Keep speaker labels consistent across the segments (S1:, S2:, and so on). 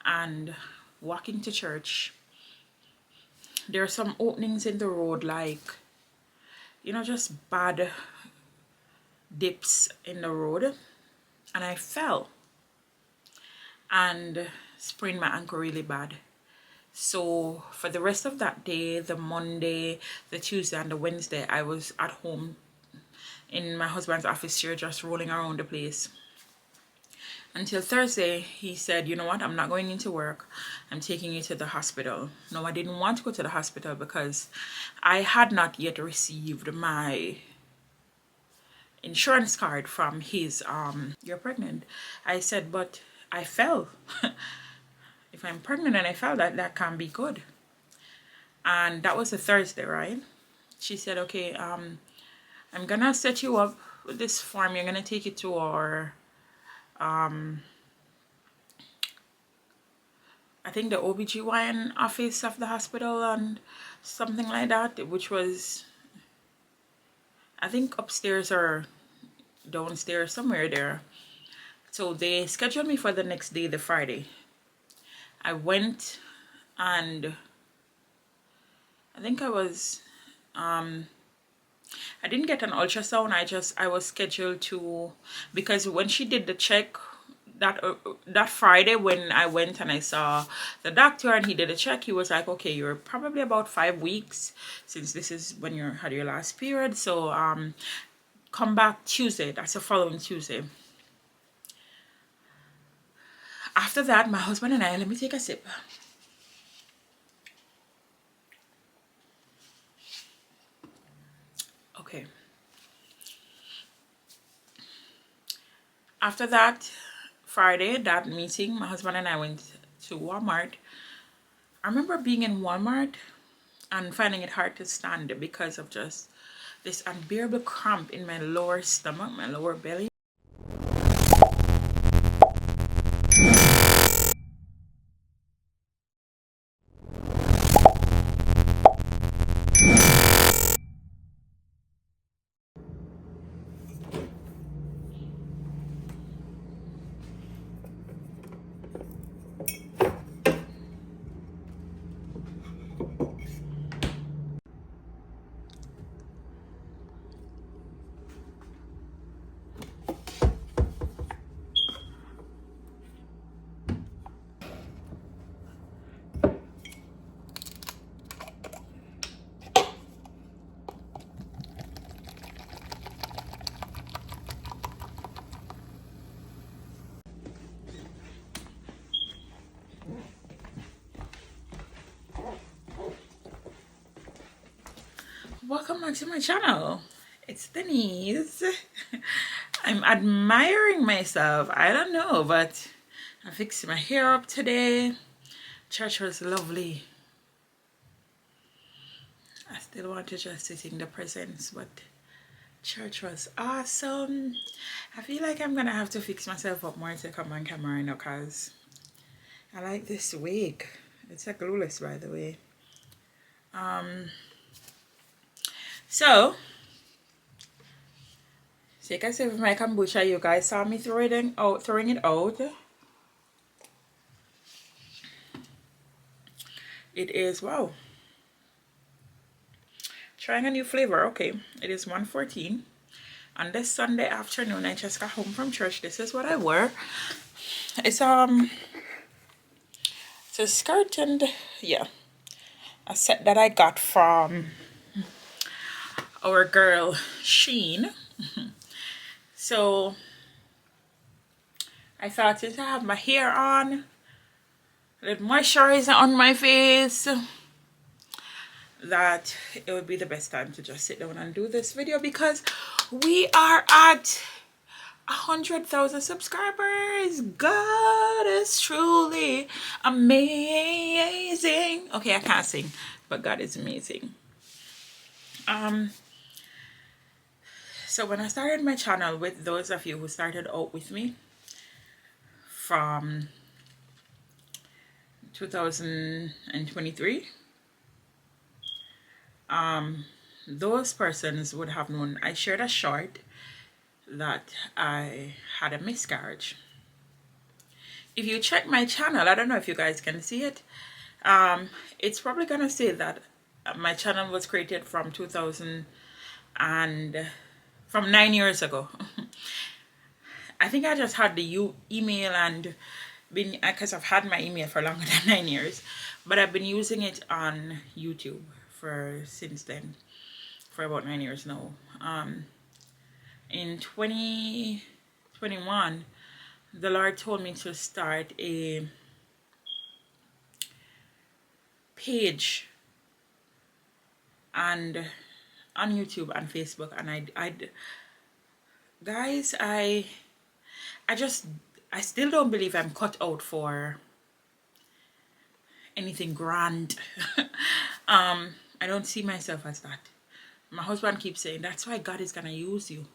S1: and walking to church, there are some openings in the road, like, you know, just bad dips in the road, and I fell and sprained my ankle really bad. So for the rest of that day, the Monday, the Tuesday, and the Wednesday, I was at home in my husband's office chair, just rolling around the place. Until Thursday, he said, you know what, I'm not going into work. I'm taking you to the hospital. No, I didn't want to go to the hospital because I had not yet received my insurance card from his, you're pregnant. I said, but I fell. If I'm pregnant and I fell, that can't be good. And that was a Thursday, right? She said, okay, I'm gonna set you up with this form. You're gonna take it to our I think the OBGYN office of the hospital and something like that, which was, I think, upstairs or downstairs, somewhere there. So they scheduled me for the next day, the Friday. I went, and I think I didn't get an ultrasound. I was scheduled to, because when she did the check, that Friday when I went and I saw the doctor and he did a check, he was like, okay, you're probably about 5 weeks since this is when you had your last period, so come back Tuesday. That's the following Tuesday. After that, my husband and I, let me take a sip. Okay. After that Friday, that meeting, my husband and I went to Walmart. I remember being in Walmart and finding it hard to stand because of just this unbearable cramp in my lower stomach, my lower belly. Welcome back to my channel. It's Denise. I'm admiring myself. I don't know, but I fixed my hair up today. Church was lovely. I still want to just sit in the presence, but church was awesome. I feel like I'm gonna have to fix myself up more to come on camera now, because I like this wig. It's a glueless, by the way. So take a sip of my kombucha. You guys saw me throwing it out. It is, wow, trying a new flavor. Okay, it is 1:14 on this Sunday afternoon. I just got home from church. This is what I wore. It's a skirt and, yeah, a set that I got from our girl Sheen. So I thought, since I have my hair on, a little moisturizer on my face, that it would be the best time to just sit down and do this video, because we are at 100,000 subscribers. God is truly amazing. Okay, I can't sing, but God is amazing. So when I started my channel, with those of you who started out with me from 2023, those persons would have known I shared a short that I had a miscarriage. if you check my channel, I don't know if you guys can see it. It's probably gonna say that my channel was created from 2000 and from 9 years ago. I think I just had the email and been, because I've had my email for longer than 9 years, but I've been using it on YouTube for since then, for about 9 years now. In 2021, the Lord told me to start a page and on YouTube and Facebook, and guys, I still don't believe I'm cut out for anything grand. I don't see myself as that. My husband keeps saying that's why God is gonna use you,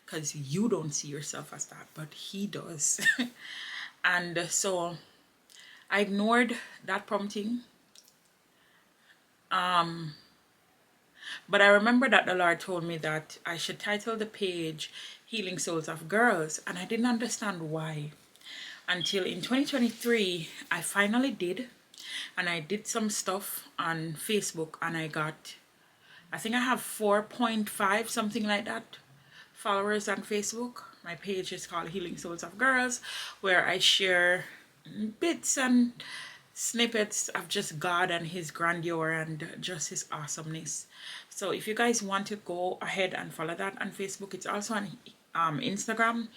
S1: because you don't see yourself as that, but he does. And so I ignored that prompting. But I remember that the Lord told me that I should title the page Healing Souls of Girls, and I didn't understand why until in 2023 I finally did. And I did some stuff on Facebook, and I think I have 4.5, something like that, followers on Facebook. My page is called Healing Souls of Girls, where I share bits and snippets of just God and his grandeur and just his awesomeness. So if you guys want to go ahead and follow that on Facebook, it's also on Instagram,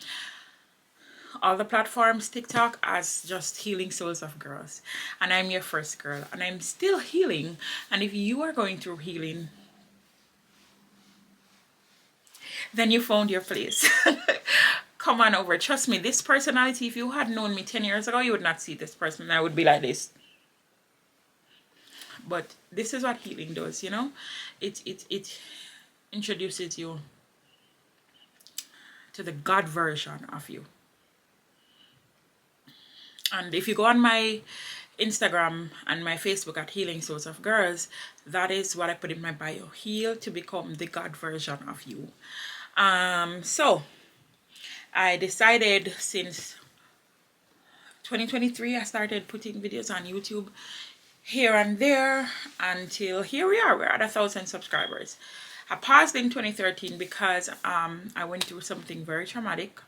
S1: all the platforms, TikTok, as just Healing Souls of Girls. And I'm your first girl, and I'm still healing. And if you are going through healing, then you found your place. Come on over. Trust me, this personality, if you had known me 10 years ago, you would not see this person. I would be like this. But this is what healing does, you know? It introduces you to the God version of you. And if you go on my Instagram and my Facebook at Healing Souls of Girls, that is what I put in my bio. Heal to become the God version of you. So I decided since 2023 I started putting videos on YouTube here and there until here we are. We're at 1,000 subscribers. I paused in 2013 because I went through something very traumatic.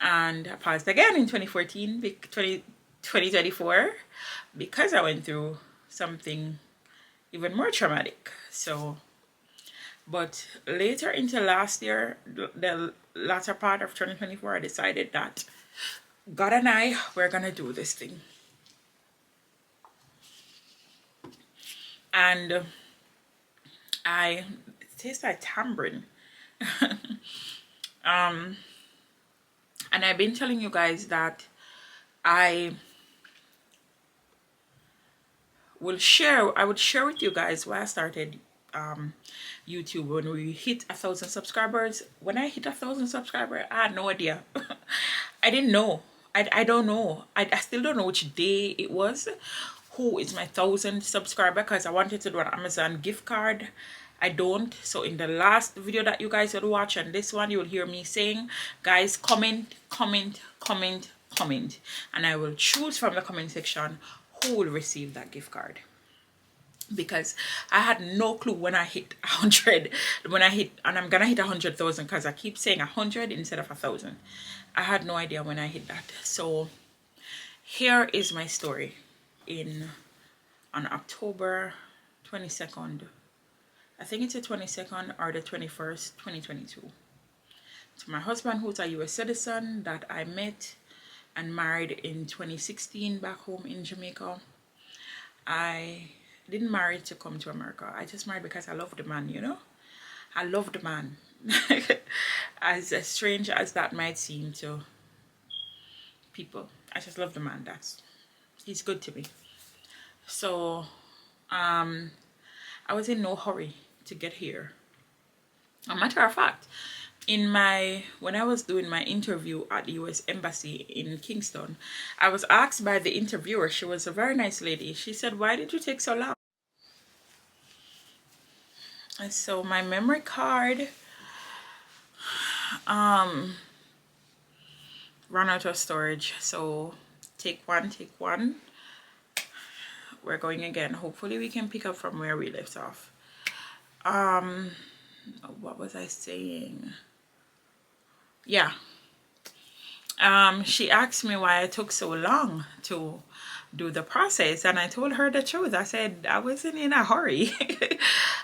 S1: And I paused again in 2024 because I went through something even more traumatic. So, but later into last year, the latter part of 2024, I decided that God and I were gonna do this thing. And it tastes like tambourine. And I've been telling you guys that I would share with you guys why I started YouTube when we hit 1,000 subscribers. When I hit 1,000 subscribers, I had no idea. I didn't know. I don't know. I still don't know which day it was. Who is my 1,000 subscriber? Because I wanted to do an Amazon gift card. I don't. So in the last video that you guys will watch and this one, you will hear me saying, guys, comment, comment, comment, comment, and I will choose from the comment section who will receive that gift card. Because I had no clue when I hit 100, and I'm gonna hit 100,000 because I keep saying 100 instead of 1,000. I had no idea when I hit that. So here is my story on October 22nd. I think it's the 22nd or the 21st, 2022. To my husband, who's a US citizen that I met and married in 2016 back home in Jamaica. I didn't marry to come to America. I just married because I love the man, you know? I love the man. As strange as that might seem to people, I just love the man. He's good to me. So I was in no hurry to get here. A matter of fact, when I was doing my interview at the US Embassy in Kingston, I was asked by the interviewer, she was a very nice lady, she said, why did you take so long? And so my memory card ran out of storage. So take one. We're going again. Hopefully we can pick up from where we left off. What was I saying? Yeah. She asked me why I took so long to do the process, and I told her the truth. I said I wasn't in a hurry.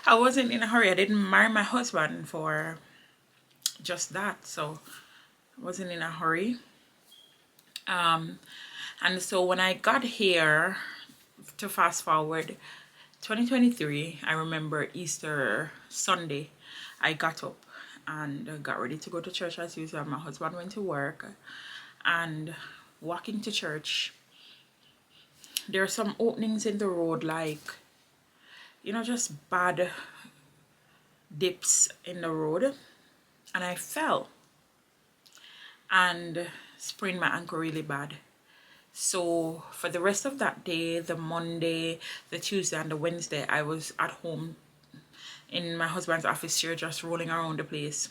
S1: I wasn't in a hurry. I didn't marry my husband for just that, so I wasn't in a hurry. And so when I got here, to fast forward 2023, I remember Easter Sunday, I got up and got ready to go to church as usual. My husband went to work, and walking to church, there are some openings in the road, like, you know, just bad dips in the road, and I fell and sprained my ankle really bad. So for the rest of that day, the Monday, the Tuesday, and the Wednesday, I was at home in my husband's office chair, just rolling around the place.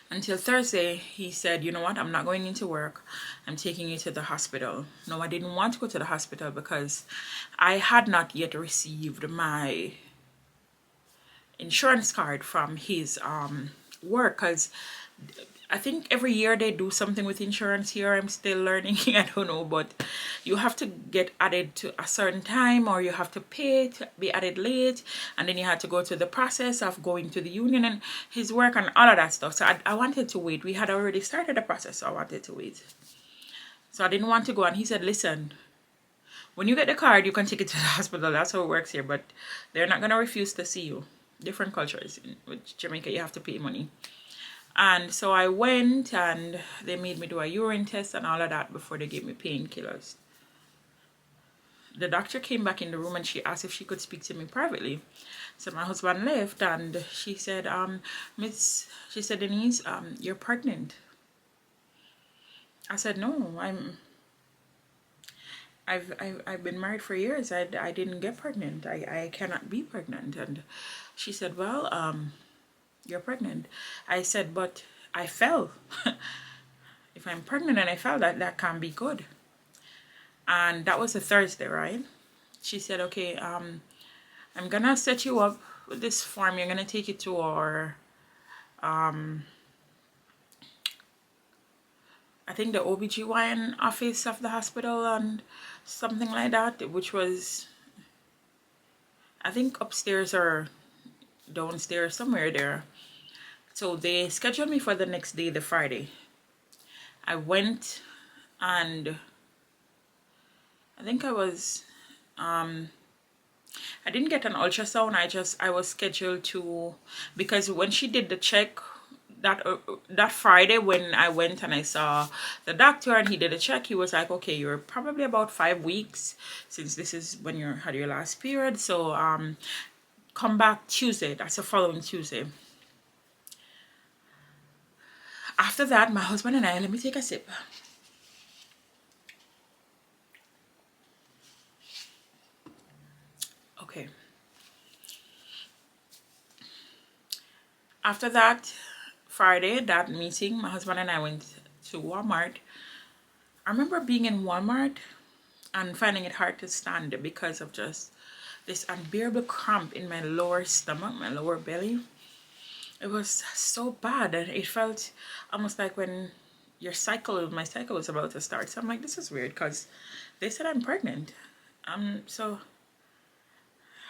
S1: Until Thursday, he said, you know what, I'm not going into work. I'm taking you to the hospital. No, I didn't want to go to the hospital because I had not yet received my insurance card from his work, because I think every year they do something with insurance here. I'm still learning. I don't know, but you have to get added to a certain time, or you have to pay to be added late, and then you had to go through the process of going to the union and his work and all of that stuff. So I wanted to wait. We had already started the process, so I wanted to wait. So I didn't want to go, and he said, listen, when you get the card, you can take it to the hospital. That's how it works here, but they're not going to refuse to see you. Different cultures. With Jamaica, you have to pay money. And so I went, and they made me do a urine test and all of that before they gave me painkillers. The doctor came back in the room and she asked if she could speak to me privately. So my husband left, and she said, Denise, you're pregnant. I said, no, I've been married for years. I didn't get pregnant. I cannot be pregnant. And she said, well, you're pregnant. I said, but I fell. If I'm pregnant and I fell, that can't be good. And that was a Thursday, right? She said, okay, I'm gonna set you up with this form. You're gonna take it to our I think the OBGYN office of the hospital and something like that, which was, I think, upstairs or downstairs, somewhere there. So they scheduled me for the next day, the Friday. I went, and I think I didn't get an ultrasound. I was scheduled to, because when she did the check that Friday, when I went and I saw the doctor and he did a check, he was like, okay, you're probably about 5 weeks, since this is when you had your last period. So come back Tuesday. That's the following Tuesday. After that, my husband and I, let me take a sip. Okay. After that Friday, that meeting, my husband and I went to Walmart. I remember being in Walmart and finding it hard to stand because of just this unbearable cramp in my lower stomach, my lower belly. It was so bad, and it felt almost like when my cycle was about to start. So I'm like, this is weird, because they said I'm pregnant. So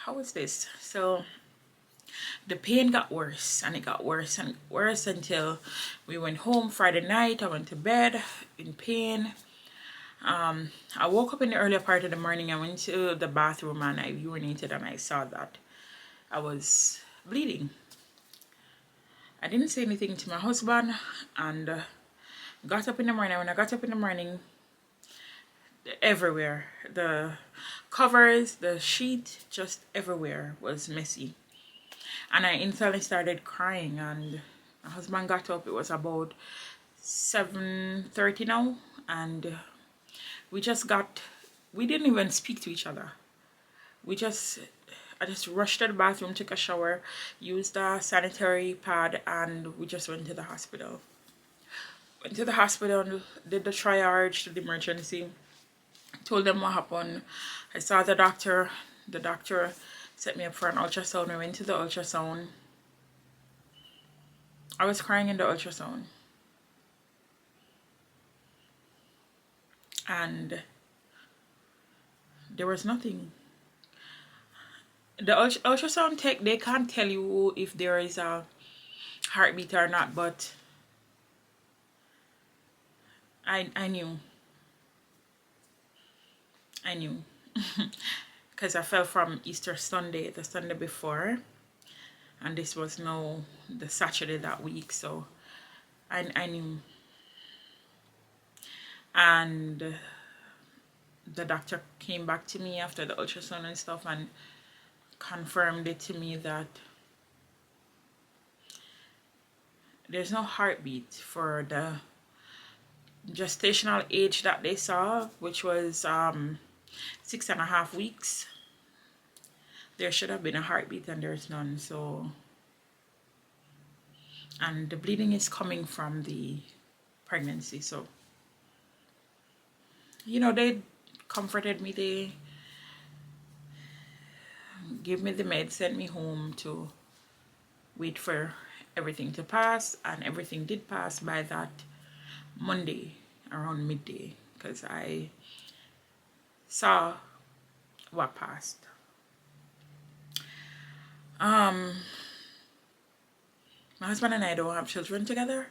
S1: how is this? So the pain got worse, and it got worse and worse until we went home Friday night. I went to bed in pain. I woke up in the earlier part of the morning. I went to the bathroom and I urinated, and I saw that I was bleeding. I didn't say anything to my husband, and got up in the morning. When I got up in the morning, everywhere, the covers, the sheet, just everywhere was messy. And I instantly started crying, and my husband got up. It was about 7:30 now, and we didn't even speak to each other. I just rushed to the bathroom, took a shower, used a sanitary pad, and we just went to the hospital. Went to the hospital, did the triage to the emergency, told them what happened. I saw the doctor. The doctor set me up for an ultrasound. I went to the ultrasound. I was crying in the ultrasound. And there was nothing. The ultrasound tech, they can't tell you if there is a heartbeat or not, but I knew. I knew. Because I fell from Easter Sunday, the Sunday before, and this was now the Saturday that week, so I knew. And the doctor came back to me after the ultrasound and stuff and confirmed it to me that there's no heartbeat for the gestational age that they saw, which was 6.5 weeks. There should have been a heartbeat and there's none. So, and the bleeding is coming from the pregnancy. So, you know, they comforted me. They gave me the meds, sent me home to wait for everything to pass, and everything did pass by that Monday around midday, because I saw what passed. My husband and I don't have children together,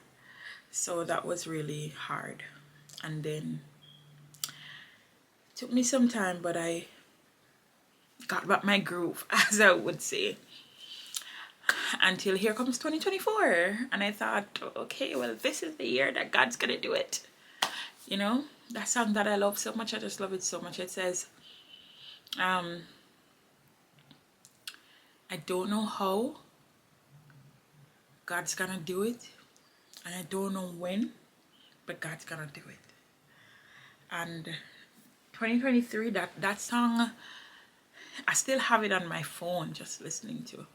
S1: so that was really hard. And then it took me some time, but I got back my groove, as I would say, until here comes 2024. And I thought, okay, well, this is the year that God's gonna do it. You know, that song that I love so much, I just love it so much. It says, I don't know how God's gonna do it, and I don't know when, but God's gonna do it. And 2023, that song, I still have it on my phone, just listening to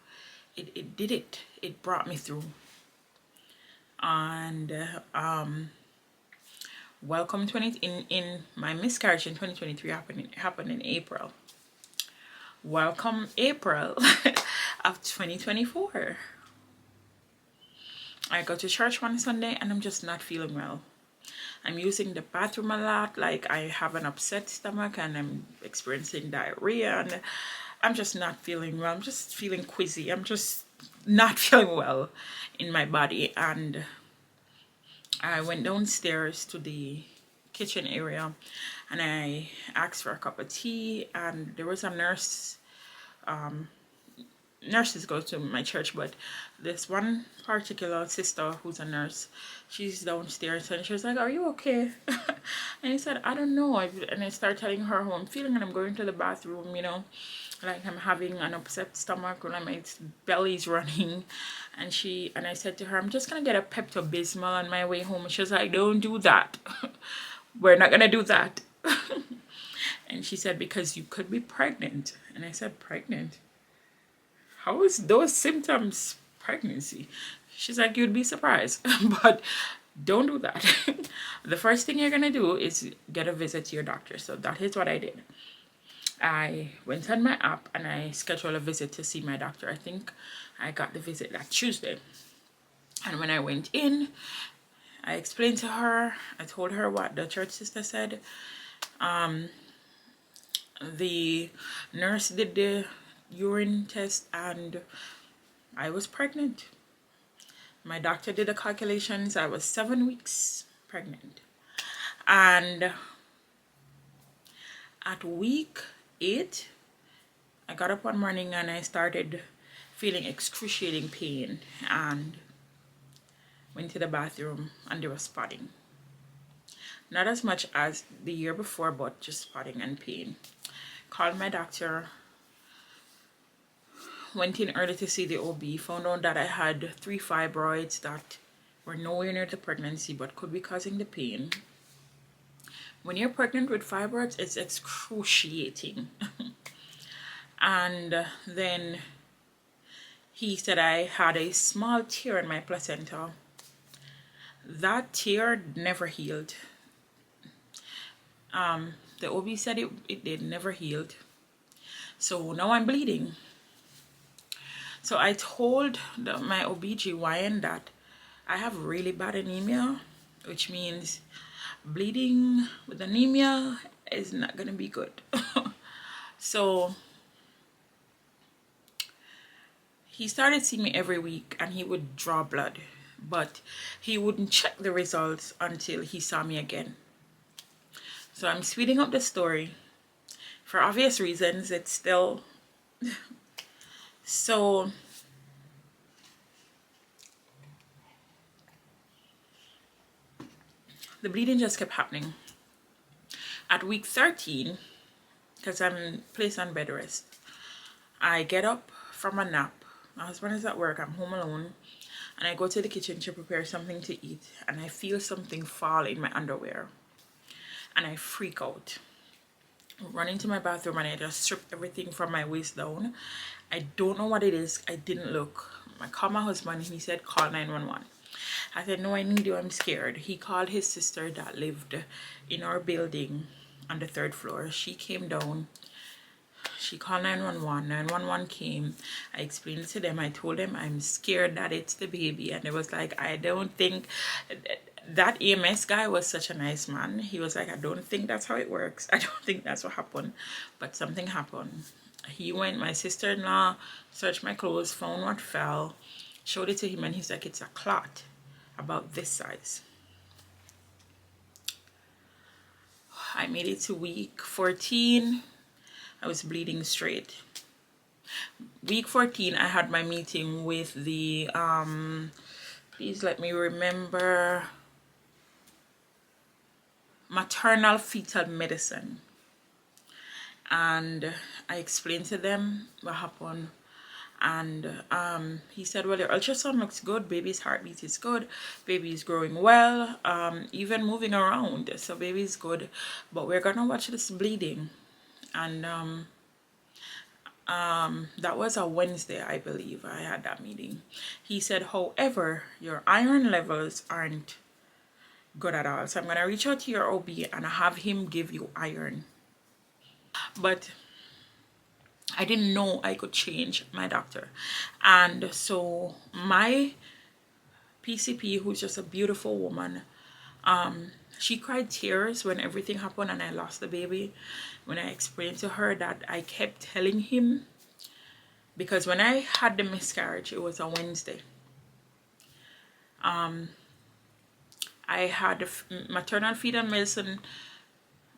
S1: it. It did it. It brought me through. And welcome 20 in my miscarriage in 2023 happened in April. Welcome April of 2024. I go to church one Sunday and I'm just not feeling well. I'm using the bathroom a lot, like I have an upset stomach and I'm experiencing diarrhea, and I'm just not feeling well. I'm just feeling queasy. I'm just not feeling well in my body. And I went downstairs to the kitchen area and I asked for a cup of tea, and there was a nurse. Nurses go to my church, but this one particular sister who's a nurse, she's downstairs, and she was like, "Are you okay?" And I said, "I don't know." And I started telling her how I'm feeling, and I'm going to the bathroom, you know, like I'm having an upset stomach, and my belly's running. And I said to her, "I'm just gonna get a Pepto-Bismol on my way home." And she was like, "Don't do that. We're not gonna do that." And she said, "Because you could be pregnant." And I said, "Pregnant? How is those symptoms pregnancy?" She's like, "You'd be surprised." But don't do that. The first thing you're gonna do is get a visit to your doctor. So that is what I did. I went on my app and I scheduled a visit to see my doctor. I think I got the visit that Tuesday. And when I went in, I explained to her, I told her what the church sister said. The nurse did the urine test and I was pregnant. My doctor did the calculations. I was 7 weeks pregnant. And at week 8, I got up one morning and I started feeling excruciating pain and went to the bathroom and there was spotting. Not as much as the year before, but just spotting and pain. Called my doctor. Went in early to see the OB, found out that I had 3 fibroids that were nowhere near the pregnancy but could be causing the pain. When you're pregnant with fibroids, it's excruciating. And then he said I had a small tear in my placenta that tear never healed. The OB said it did, never healed. So now I'm bleeding. So I told my OBGYN that I have really bad anemia, which means bleeding with anemia is not going to be good. So he started seeing me every week and he would draw blood, but he wouldn't check the results until he saw me again. So I'm speeding up the story. For obvious reasons, it's still... So the bleeding just kept happening. At week 13, because I'm placed on bed rest, I get up from a nap. My husband is at work, I'm home alone, and I go to the kitchen to prepare something to eat, and I feel something fall in my underwear, and I freak out. Run into my bathroom and I just strip everything from my waist down. I don't know what it is. I didn't look. I called my husband and he said call 911. I said no, I need you, I'm scared. He called his sister that lived in our building on the 3rd floor. She came down. She called 911. 911 came. I explained it to them. I told them I'm scared that it's the baby, and it was like, I don't think... That EMS guy was such a nice man. He was like, I don't think that's how it works. I don't think that's what happened. But something happened. He went, my sister-in-law searched my clothes, found what fell, showed it to him, and he's like, it's a clot about this size. I made it to week 14. I was bleeding straight. Week 14, I had my meeting with the, please let me remember, maternal fetal medicine. And I explained to them what happened. And he said, well, your ultrasound looks good. Baby's heartbeat is good. Baby is growing well, even moving around. So baby's good. But we're going to watch this bleeding. And that was a Wednesday, I believe. I had that meeting. He said, however, your iron levels aren't good at all. So I'm going to reach out to your OB and have him give you iron. But I didn't know I could change my doctor. And so my PCP, who's just a beautiful woman, she cried tears when everything happened and I lost the baby. When I explained to her that I kept telling him, because when I had the miscarriage, it was a Wednesday. I had a maternal fetal medicine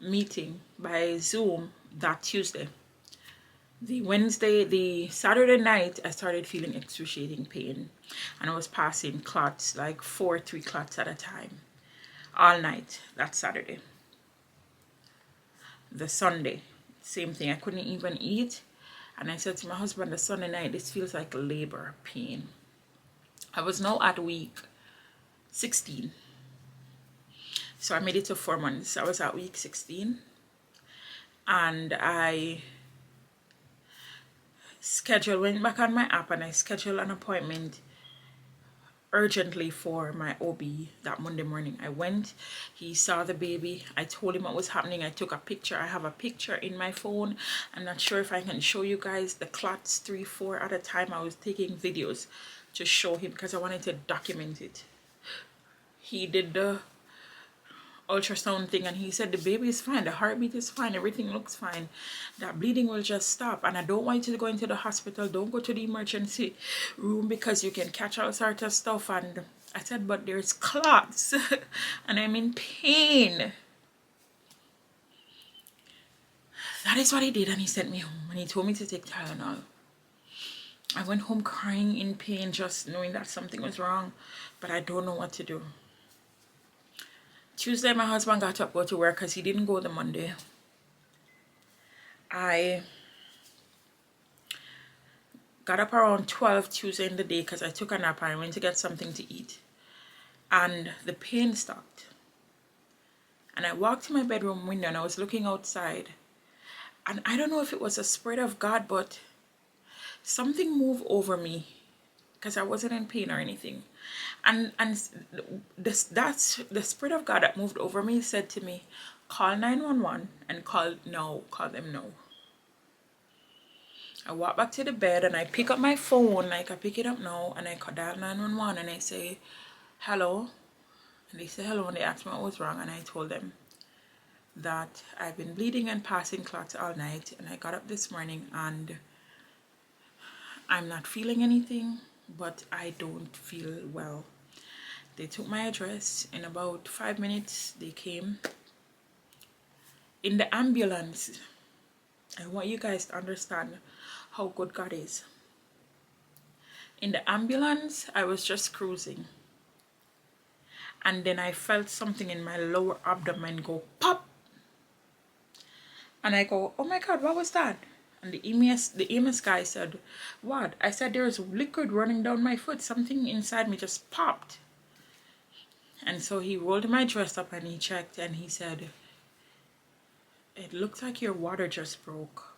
S1: meeting by Zoom that Tuesday. The Saturday night, I started feeling excruciating pain. And I was passing clots, like 3 clots at a time. All night, that Saturday. The Sunday, same thing. I couldn't even eat. And I said to my husband the Sunday night, this feels like labor pain. I was now at week 16. So I made it to 4 months. I was at week 16. And I went back on my app and I scheduled an appointment urgently for my OB that Monday morning. I went, he saw the baby, I told him what was happening, I took a picture. I have a picture in my phone. I'm not sure if I can show you guys the clots, 3, 4 at a time. I was taking videos to show him because I wanted to document it. He did the ultrasound thing and he said the baby is fine, the heartbeat is fine, everything looks fine, that bleeding will just stop, and I don't want you to go into the hospital, don't go to the emergency room because you can catch all sorts of stuff. And I said, but there's clots and I'm in pain. That is what he did, and he sent me home and he told me to take Tylenol. I went home crying in pain, just knowing that something was wrong, but I don't know what to do. Tuesday, my husband got up, go to work because he didn't go the Monday. I got up around 12 Tuesday in the day because I took a nap and I went to get something to eat. And the pain stopped. And I walked to my bedroom window and I was looking outside. And I don't know if it was a spirit of God, but something moved over me because I wasn't in pain or anything. And that's the Spirit of God that moved over me said to me, call 911 and call them now. I walk back to the bed and I pick up my phone, like I pick it up now, and I dial 911 and I say, hello. And they say hello and they asked me what was wrong, and I told them that I've been bleeding and passing clots all night, and I got up this morning and I'm not feeling anything, but I don't feel well. They took my address. In about 5 minutes they came in the ambulance. I want you guys to understand how good God is. In the ambulance, I was just cruising, and then I felt something in my lower abdomen go pop, and I go, oh my God, what was that? And the EMS guy said, what? I said, there's liquid running down my foot. Something inside me just popped. And so he rolled my dress up and he checked and he said, it looks like your water just broke.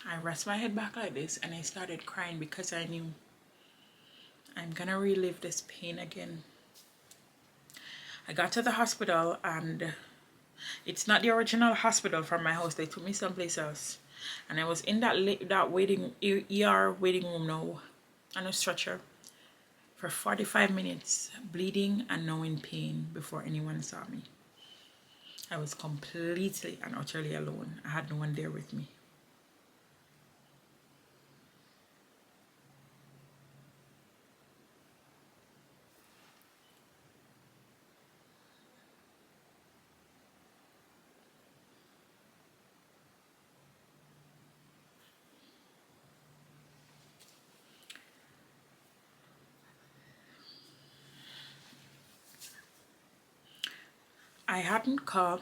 S1: I rest my head back like this and I started crying because I knew I'm gonna relive this pain again. I got to the hospital, and it's not the original hospital from my house. They took me someplace else, and I was in that waiting ER waiting room now on a stretcher for 45 minutes, bleeding and now in pain before anyone saw me. I was completely and utterly alone. I had no one there with me. I hadn't called.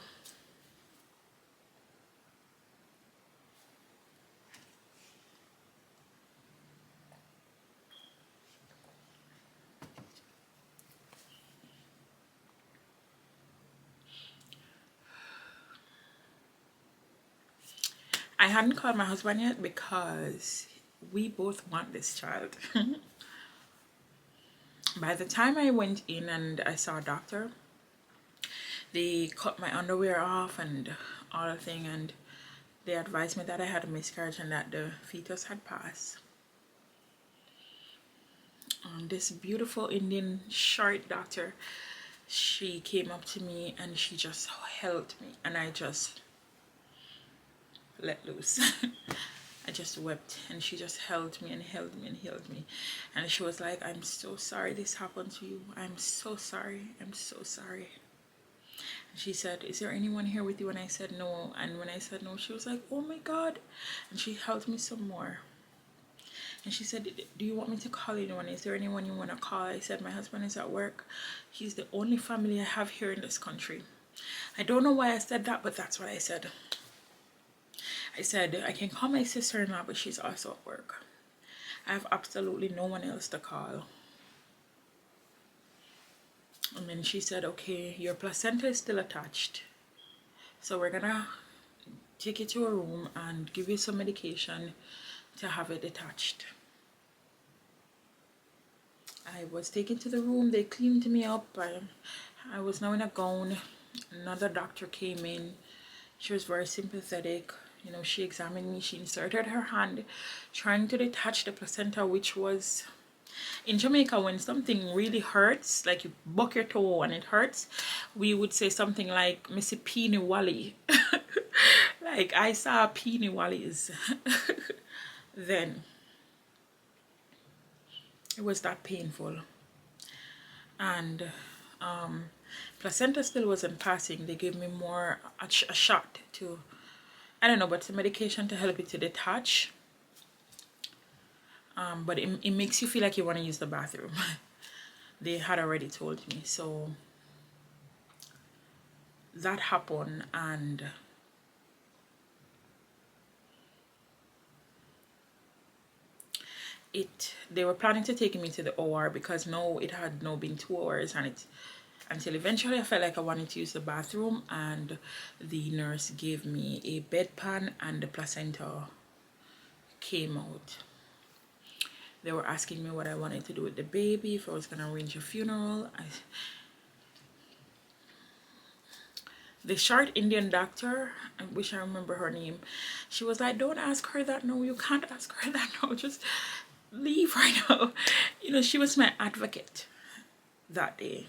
S1: I hadn't called my husband yet because we both want this child. By the time I went in and I saw a doctor, they cut my underwear off and all the thing, and they advised me that I had a miscarriage and that the fetus had passed. This beautiful Indian short doctor, she came up to me and she just held me, and I just let loose. I just wept, and she just held me and held me and held me, and she was like, I'm so sorry this happened to you. I'm so sorry. I'm so sorry. She said, is there anyone here with you? And I said no. And when I said no, she was like, oh my God. And she held me some more. And she said, do you want me to call anyone? Is there anyone you want to call? I said, my husband is at work. He's the only family I have here in this country. I don't know why I said that, but that's what I said. I said, I can call my sister-in-law, but she's also at work. I have absolutely no one else to call. And then she said, okay, your placenta is still attached, so we're gonna take you to a room and give you some medication to have it detached. I was taken to the room. They cleaned me up. I was now in a gown. Another doctor came in. She was very sympathetic. You know, she examined me. She inserted her hand trying to detach the placenta, which was, in Jamaica, when something really hurts, like you buck your toe and it hurts, we would say something like Missy Peeny Wally. Like I saw Peeny Wallies. Then it was that painful. And placenta still wasn't passing. They gave me more a shot to, I don't know, but some medication to help it to detach. But it makes you feel like you want to use the bathroom. They had already told me. So that happened, and they were planning to take me to the OR because no, it had now been 2 hours, and until eventually I felt like I wanted to use the bathroom, and the nurse gave me a bedpan and the placenta came out. They were asking me what I wanted to do with the baby, if I was going to arrange a funeral. The short Indian doctor, I wish I remember her name, she was like, don't ask her that, no, you can't ask her that, no, just leave right now. You know, she was my advocate that day.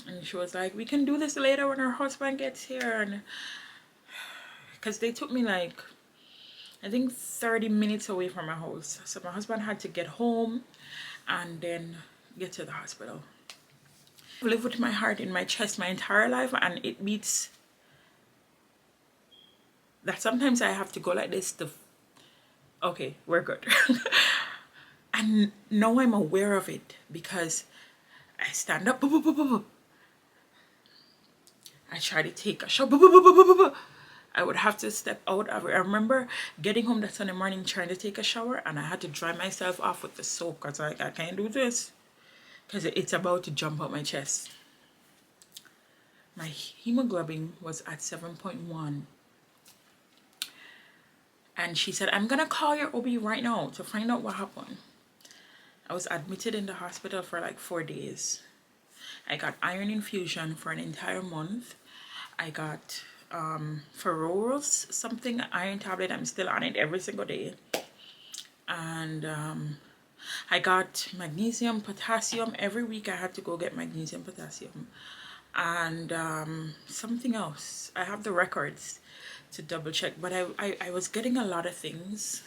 S1: And she was like, we can do this later when her husband gets here. And because they took me like, I think 30 minutes away from my house. So my husband had to get home and then get to the hospital. I've lived with my heart in my chest my entire life, and it beats that sometimes I have to go like this to, okay, we're good. And now I'm aware of it because I stand up, I try to take a shower, I would have to step out. I remember getting home that Sunday morning trying to take a shower, and I had to dry myself off with the soap because I can't do this because it's about to jump out my chest. My hemoglobin was at 7.1. And she said, I'm gonna call your OB right now to find out what happened. I was admitted in the hospital for like 4 days. I got iron infusion for an entire month. I got Ferroros, something, iron tablet. I'm still on it every single day. And I got magnesium, potassium. Every week I had to go get magnesium, potassium. And something else. I have the records to double check, but I was getting a lot of things.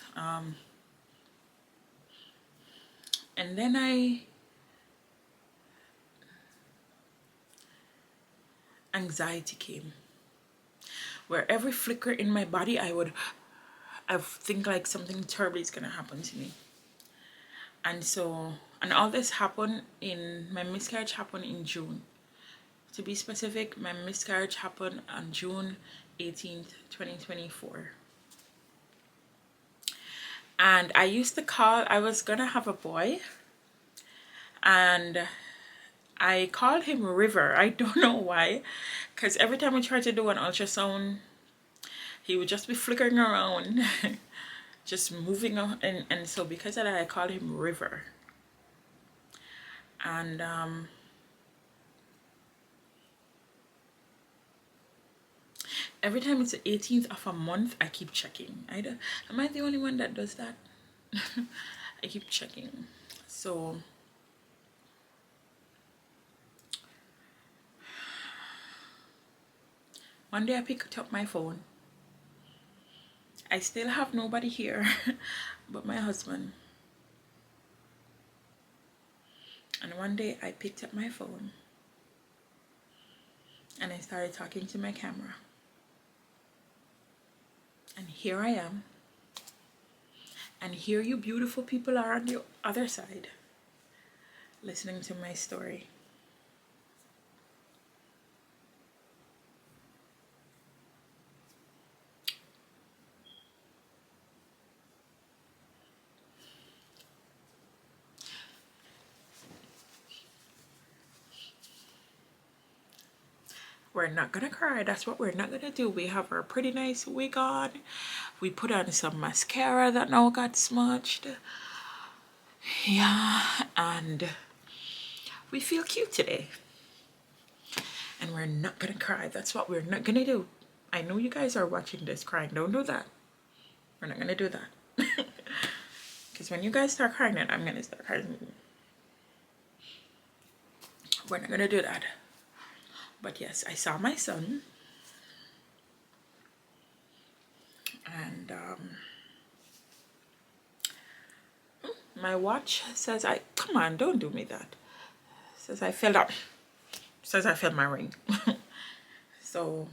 S1: And then anxiety came, where every flicker in my body I think like something terrible is gonna happen to me. And all this happened my miscarriage happened in June. To be specific, my miscarriage happened on June 18th, 2024. And I used to I was gonna have a boy, and I called him River. I don't know why, because every time I tried to do an ultrasound, he would just be flickering around, just moving on. And so because of that, I called him River. And every time it's the 18th of a month, I keep checking. Am I the only one that does that? I keep checking. So one day I picked up my phone. I still have nobody here but my husband. And one day I picked up my phone and I started talking to my camera. And here I am. And here you beautiful people are on the other side, listening to my story. We're not gonna cry. That's what we're not gonna do. We have our pretty nice wig on. We put on some mascara that now got smudged. Yeah, and we feel cute today. And we're not gonna cry. That's what we're not gonna do. I know you guys are watching this crying. Don't do that. We're not gonna do that. Because when you guys start crying, then I'm gonna start crying. We're not gonna do that. But yes, I saw my son, and my watch says come on, don't do me that. Says I fell up. Says I fell my ring. So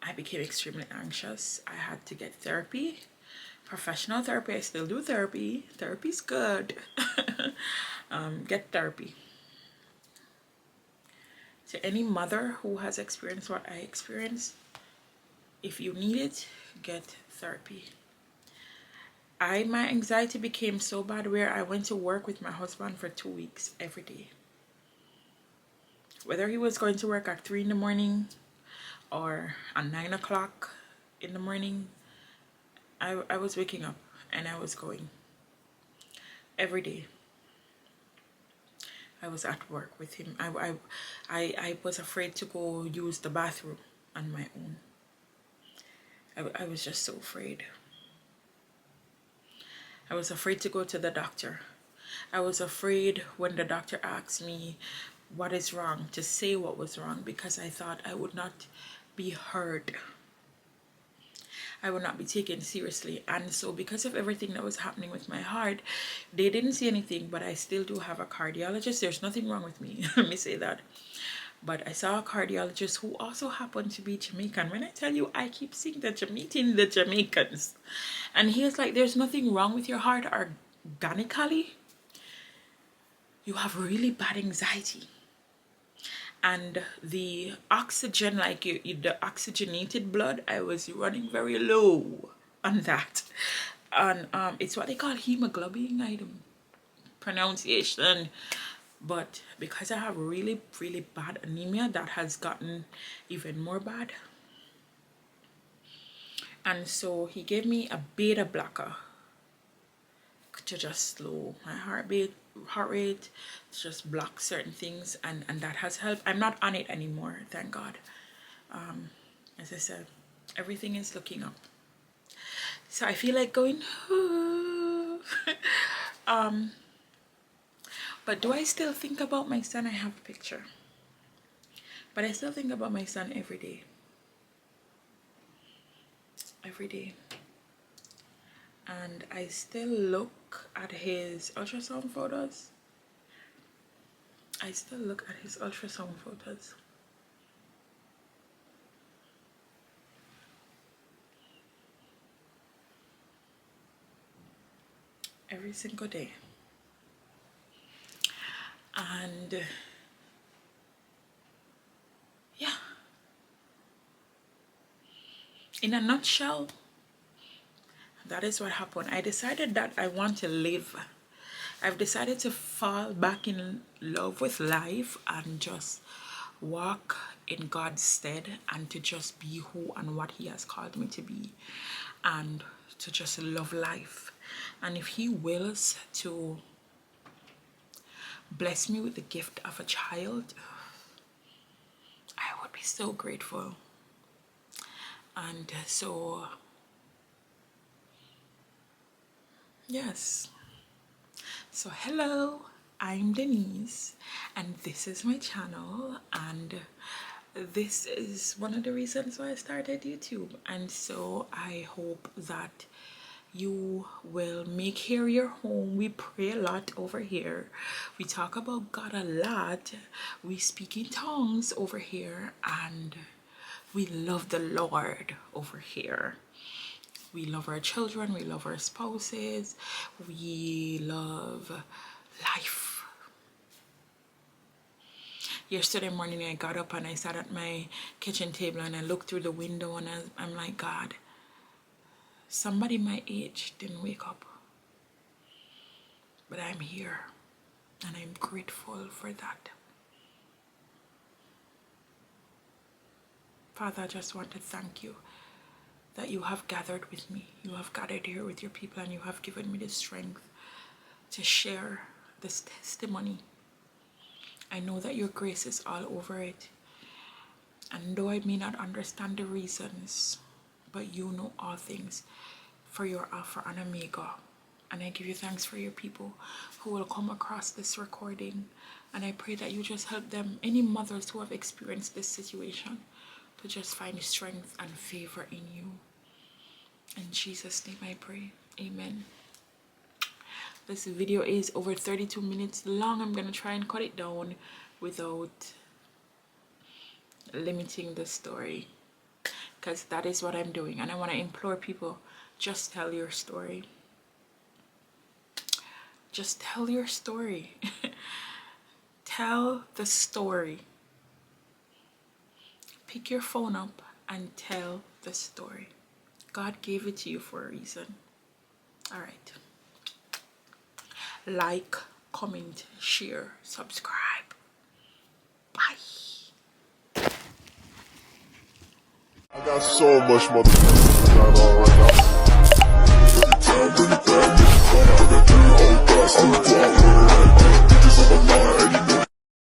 S1: I became extremely anxious. I had to get therapy, professional therapy. I still do therapy. Therapy's good. Get therapy. To any mother who has experienced what I experienced, if you need it, get therapy. My anxiety became so bad where I went to work with my husband for 2 weeks every day. Whether he was going to work at 3 in the morning or at 9 o'clock in the morning, I was waking up and I was going every day. I was at work with him. I was afraid to go use the bathroom on my own. I was just so afraid. I was afraid to go to the doctor. I was afraid when the doctor asked me what is wrong to say what was wrong, because I thought I would not be heard. I would not be taken seriously. And so because of everything that was happening with my heart, they didn't see anything, but I still do have a cardiologist. There's nothing wrong with me. Let me say that. But I saw a cardiologist who also happened to be Jamaican. When I tell you, I keep seeing the Jamaicans. And he was like, there's nothing wrong with your heart organically. You have really bad anxiety. And the oxygen, like the oxygenated blood, I was running very low on that. And it's what they call hemoglobin, I don't pronunciation. But because I have really, really bad anemia, that has gotten even more bad. And so he gave me a beta blocker to just slow my heart rate, to just block certain things, and that has helped. I'm not on it anymore, thank God. As I said, everything is looking up. So I feel like going but do I still think about my son? I have a picture, but I still think about my son every day. And I still look at his ultrasound photos. Every single day. And yeah, in a nutshell, that is what happened. I decided that I want to live. I've decided to fall back in love with life and just walk in God's stead, and to just be who and what he has called me to be, and to just love life. And if he wills to bless me with the gift of a child, I would be so grateful. And so yes, so hello, I'm Denise, and this is my channel, and this is one of the reasons why I started YouTube. And so I hope that you will make here your home. We pray a lot over here. We talk about God a lot. We speak in tongues over here, and we love the Lord over here. We love our children, we love our spouses, we love life. Yesterday morning I got up and I sat at my kitchen table and I looked through the window, and I'm like, God, somebody my age didn't wake up, but I'm here, and I'm grateful for that. Father, I just want to thank you that you have gathered with me. You have gathered here with your people, and you have given me the strength to share this testimony. I know that your grace is all over it. And though I may not understand the reasons, but you know all things, for your Alpha and Omega. And I give you thanks for your people who will come across this recording. And I pray that you just help them, any mothers who have experienced this situation, to just find strength and favor in you. In Jesus' name I pray. Amen. This video is over 32 minutes long. I'm going to try and cut it down without limiting the story, because that is what I'm doing. And I want to implore people, just tell your story. Just tell your story. Tell the story. Pick your phone up and tell the story. God gave it to you for a reason. All right. Like, comment, share, subscribe. Bye.
S2: I got so much motherfucking going on right now. Bring it down, bring it down,